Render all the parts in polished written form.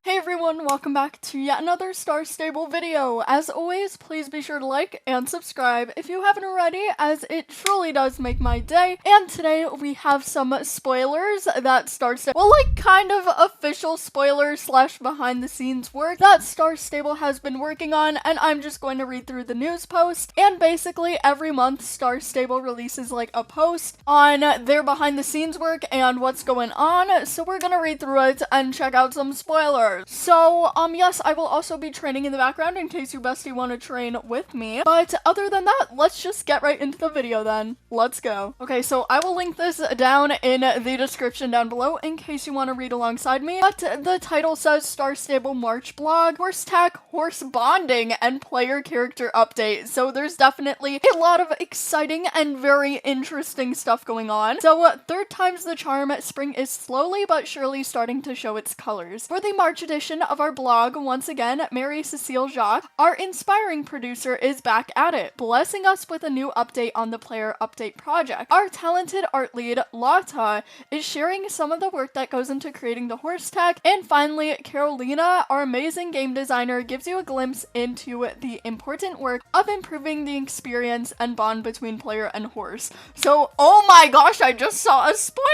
Hey everyone, welcome back to yet another Star Stable video. As always, please be sure to like and subscribe if you haven't already, as it truly does make my day. And today we have some spoilers that Star Stable, well, like kind of official spoilers slash behind the scenes work that Star Stable has been working on, and I'm just going to read through the news post. And basically every month Star Stable releases like a post on their behind the scenes work and what's going on, so we're gonna read through it and check out some spoilers. So, yes, I will also be training in the background in case you bestie want to train with me. But other than that, let's just get right into the video then. Let's go. Okay, so I will link this down in the description down below in case you want to read alongside me. But the title says Star Stable March blog, horse tack, horse bonding, and player character update. So there's definitely a lot of exciting and very interesting stuff going on. So third time's the charm, spring is slowly but surely starting to show its colors. For the March edition of our blog, once again, Mary Cecile Jacques, our inspiring producer, is back at it, blessing us with a new update on the player update project. Our talented art lead, Lotta, is sharing some of the work that goes into creating the horse tack. And finally, Carolina, our amazing game designer, gives you a glimpse into the important work of improving the experience and bond between player and horse. So, oh my gosh, I just saw a spoiler!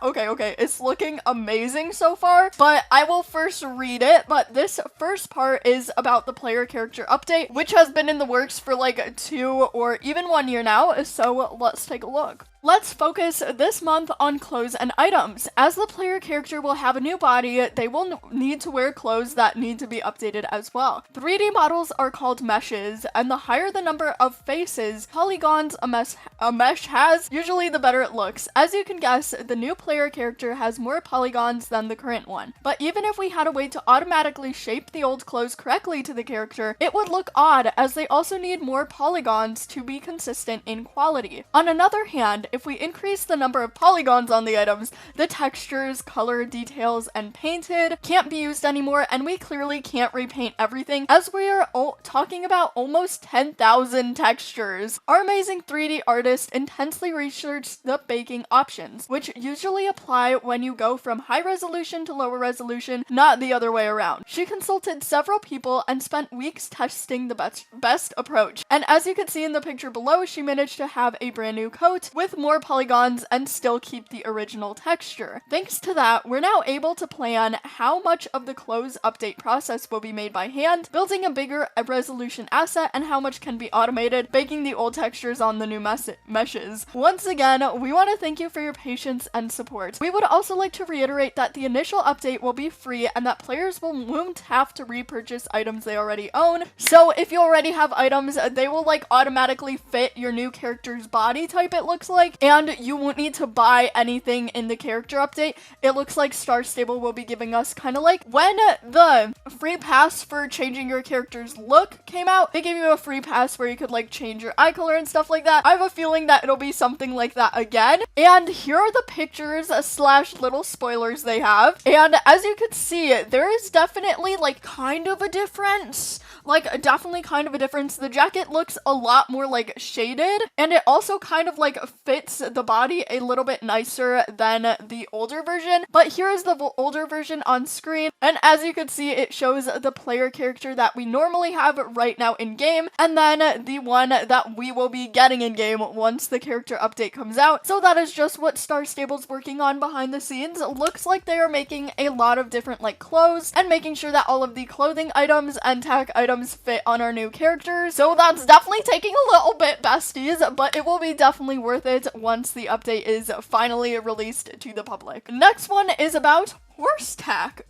Okay, it's looking amazing so far, but I will first read it. But this first part is about the player character update, which has been in the works for like 2 or even 1 year now, so let's take a look. Let's focus this month on clothes and items. As the player character will have a new body, they will need to wear clothes that need to be updated as well. 3D models are called meshes, and the higher the number of faces, polygons a mesh has, usually the better it looks. As you can guess, the new player character has more polygons than the current one. But even if we had a way to automatically shape the old clothes correctly to the character, it would look odd, as they also need more polygons to be consistent in quality. On another hand, if we increase the number of polygons on the items, the textures, color, details, and painted can't be used anymore, and we clearly can't repaint everything, as we are talking about almost 10,000 textures. Our amazing 3D artist intensely researched the baking options, which usually apply when you go from high resolution to lower resolution, not the other way around. She consulted several people and spent weeks testing the best approach. And as you can see in the picture below, she managed to have a brand new coat with more polygons and still keep the original texture. Thanks to that, we're now able to plan how much of the clothes update process will be made by hand, building a bigger resolution asset, and how much can be automated, baking the old textures on the new meshes. Once again, we want to thank you for your patience and support. We would also like to reiterate that the initial update will be free and that players won't have to repurchase items they already own. So if you already have items, they will like automatically fit your new character's body type, it looks like, and you won't need to buy anything in the character update. It looks like Star Stable will be giving us kind of like when the free pass for changing your character's look came out, they gave you a free pass where you could like change your eye color and stuff like that. I have a feeling that it'll be something like that again. And here are the pictures slash little spoilers they have. And as you can see, there is definitely like kind of a difference. The jacket looks a lot more like shaded, and it also kind of like fits the body a little bit nicer than the older version. But here is the older version on screen, and as you can see, it shows the player character that we normally have right now in game, and then the one that we will be getting in game once the character update comes out. So that is just what Star Stable's working on behind the scenes. It looks like they are making a lot of different like clothes and making sure that all of the clothing items and tack items fit on our new characters. So that's definitely taking a little bit, besties, but it will be definitely worth it once the update is finally released to the public. Next one is about horse tack.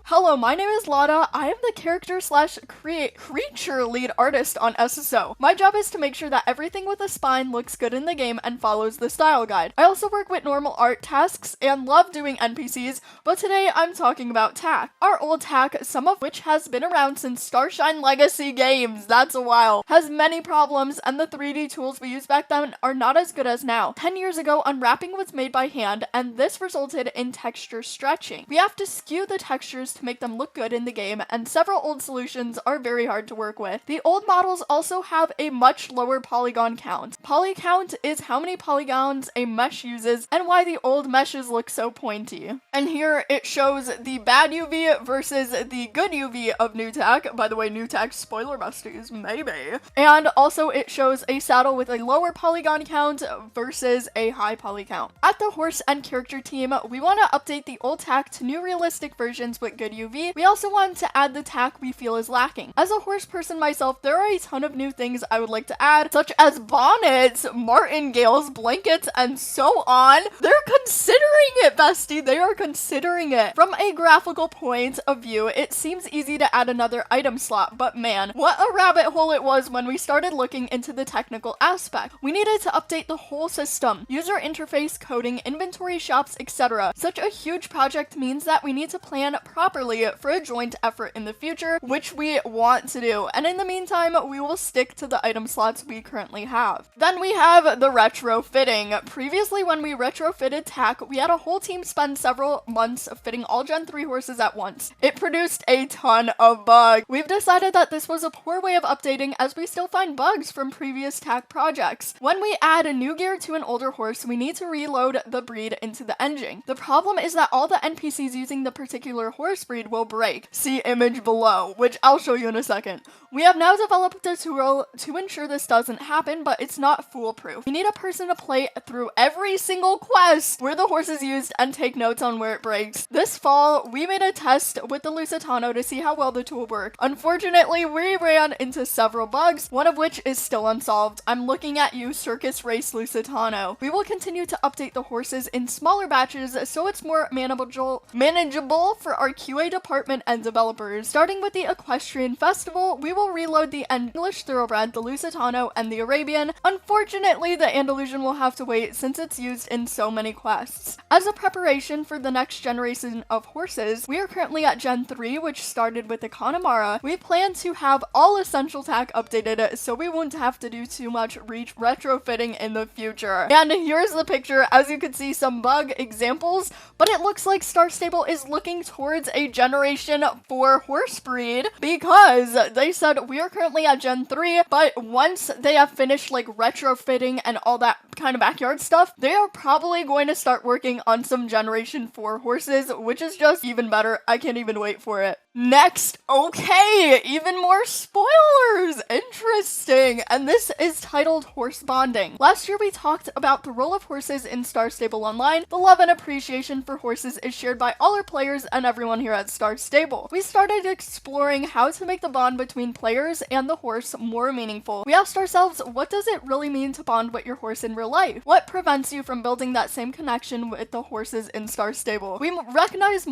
Hello, my name is Lotta. I am the character slash creature lead artist on SSO. My job is to make sure that everything with a spine looks good in the game and follows the style guide. I also work with normal art tasks and love doing NPCs, but today I'm talking about tack. Our old tack, some of which has been around since Starshine Legacy games, that's a while, has many problems, and the 3D tools we used back then are not as good as now. 10 years ago, unwrapping was made by hand, and this resulted in texture stretch sketching. We have to skew the textures to make them look good in the game, and several old solutions are very hard to work with. The old models also have a much lower polygon count. Poly count is how many polygons a mesh uses and why the old meshes look so pointy. And here it shows the bad UV versus the good UV of new TACK. By the way, new TACK spoiler besties, maybe. And also it shows a saddle with a lower polygon count versus a high poly count. At the horse and character team, we want to update the old TACK to new realistic versions with good UV. We also want to add the TACK we feel is lacking. As a horse person myself, there are a ton of new things I would like to add, such as bonnets, martingales, blankets, and so on. They're considering it, bestie. They are considering it. From a graphical point of view, it seems easy to add another item slot, but man, what a rabbit hole it was when we started looking into the technical aspect. We needed to update the whole system, user interface, coding, inventory shops, etc. Such a huge project means that we need to plan properly for a joint effort in the future, which we want to do. And in the meantime, we will stick to the item slots we currently have. Then we have the retrofitting. Previously, when we retrofitted TACK, we had a whole team spend several months fitting all Gen 3 horses at once. It produced a ton of bugs. We've decided that this was a poor way of updating, as we still find bugs from previous TACK projects. When we add a new gear to an older horse, we need to reload the breed into the engine. The problem is that all the NPCs using the particular horse breed will break. See image below, which I'll show you in a second. We have now developed a tool to ensure this doesn't happen, but it's not foolproof. We need a person to play through every single quest where the horse is used and take notes on where it breaks. This fall, we made a test with the Lusitano to see how well the tool worked. Unfortunately, we ran into several bugs, one of which is still unsolved. I'm looking at you, Circus Race Lusitano. We will continue to update the horses in smaller batches so it's more manageable for our QA department and developers. Starting with the Equestrian Festival, we will reload the English Thoroughbred, the Lusitano, and the Arabian. Unfortunately, the Andalusian will have to wait since it's used in so many quests. As a preparation for the next generation of horses, we are currently at Gen 3, which started with the Connemara. We plan to have all essential TACK updated so we won't have to do too much retrofitting in the future. And here's the picture. As you can see, some bug examples, but it looks like Star Stable is looking towards a Generation 4 horse breed because they said we are currently at Gen 3, but once they have finished like retrofitting and all that kind of backyard stuff, they are probably going to start working on some Generation 4 horses, which is just even better. I can't even wait for it. Next, okay, even more spoilers! Interesting! And this is titled Horse Bonding. Last year we talked about the role of horses in Star Stable Online. The love and appreciation for horses is shared by all our players and everyone here at Star Stable. We started exploring how to make the bond between players and the horse more meaningful. We asked ourselves, what does it really mean to bond with your horse in real life? What prevents you from building that same connection with the horses in Star Stable? We recognize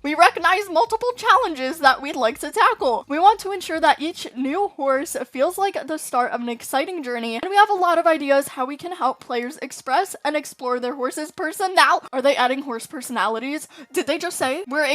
We recognize multiple challenges that we'd like to tackle. We want to ensure that each new horse feels like the start of an exciting journey, and we have a lot of ideas how we can help players express and explore their horse's personality. Are they adding horse personalities? Did they just say we're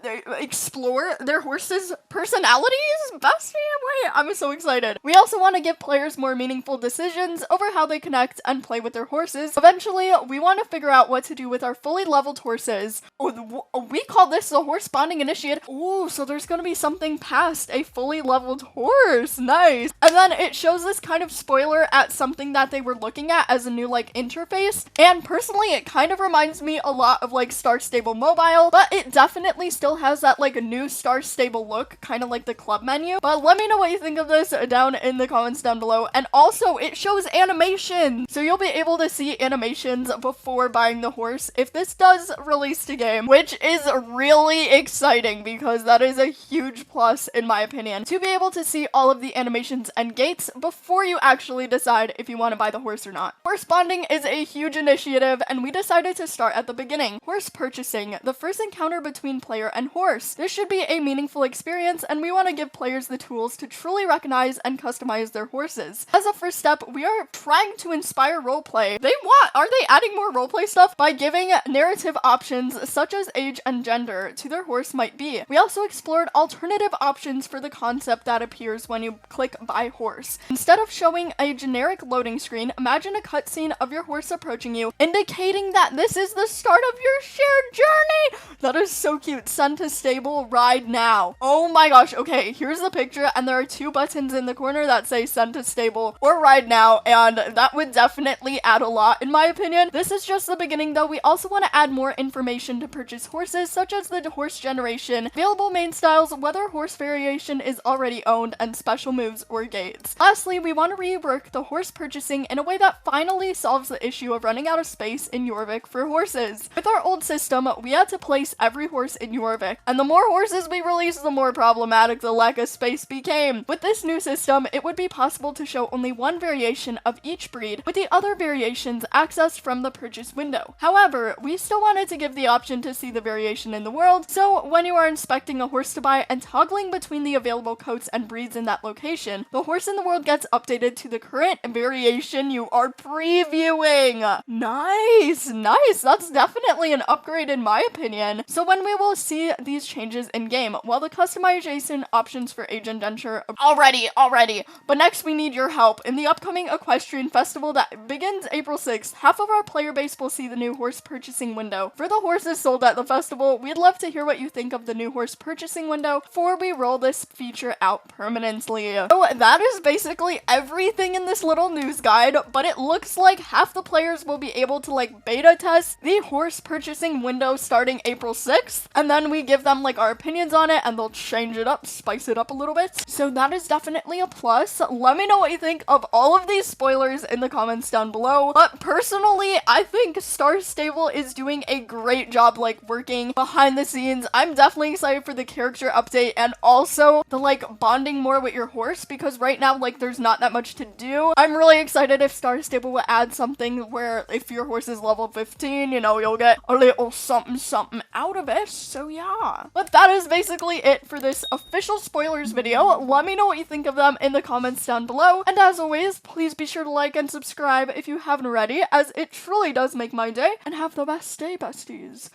they explore their horse's personalities? Bestie, wait, I'm so excited. We also want to give players more meaningful decisions over how they connect and play with their horses. Eventually, we want to figure out what to do with our fully leveled horses. We call this the horse bonding initiative. Ooh, so there's gonna be something past a fully leveled horse. Nice. And then it shows this kind of spoiler at something that they were looking at as a new like interface. And personally, it kind of reminds me a lot of like Star Stable Mobile, but it definitely still has that like a new Star Stable look, kind of like the club menu. But let me know what you think of this down in the comments down below. And also, it shows animation, so you'll be able to see animations before buying the horse if this does release to game, which is really exciting because that is a huge plus in my opinion, to be able to see all of the animations and gates before you actually decide if you want to buy the horse or not. Horse bonding is a huge initiative, and we decided to start at the beginning. Horse purchasing, the first encounter between player and horse. This should be a meaningful experience, and we want to give players the tools to truly recognize and customize their horses. As a first step, we are trying to inspire roleplay. Are they adding more roleplay stuff? By giving narrative options such as age and gender to their horse might be. We also explored alternative options for the concept that appears when you click buy horse. Instead of showing a generic loading screen, imagine a cutscene of your horse approaching you, indicating that this is the start of your shared journey. That is so cute. Send to stable, ride now. Oh my gosh. Okay, here's the picture, and there are 2 buttons in the corner that say send to stable or ride now, and that would definitely add a lot in my opinion. This is just the beginning though. We also want to add more information to purchase horses, such as the horse generation, available main styles, whether horse variation is already owned, and special moves or gates. Lastly, we want to rework the horse purchasing in a way that finally solves the issue of running out of space in Jorvik for horses. With our old system, we had to place every horse in Jorvik, and the more horses we released, the more problematic the lack of space became. With this new system, it would be possible to show only one variation of each breed, with the other variations accessed from the purchase window. However, we still wanted to give the option to see the variation in the world, so when you are inspecting a horse to buy and toggling between the available coats and breeds in that location, the horse in the world gets updated to the current variation you are previewing. Nice. That's definitely an upgrade in my opinion. So when we will see these changes in game, while the customization options for age indenture already, but next we need your help. In the upcoming equestrian festival that begins April 6th, half of our player base will see the new horse purchasing window. For the horses sold at the festival, we'd love to hear what you think of the new horse purchasing window before we roll this feature out permanently. So that is basically everything in this little news guide, but it looks like half the players will be able to like beta test the horse purchasing window starting April 6th, and then we give them like our opinions on it and they'll change it up, spice it up a little bit. So that is definitely a plus. Let me know what you think of all of these spoilers in the comments down below. But personally, I think Star Stable is doing a great job like working behind the scenes. I'm definitely excited for the character update and also the like bonding more with your horse, because right now like there's not that much to do. I'm really excited if Star Stable will add something where if your horse is level 15, you know, you'll get a little something out of it. So yeah. But that is basically it for this official spoilers video. Let me know what you think of them in the comments down below. And as always, please be sure to like and subscribe if you haven't already, as it truly does make my day. And have the best day, besties.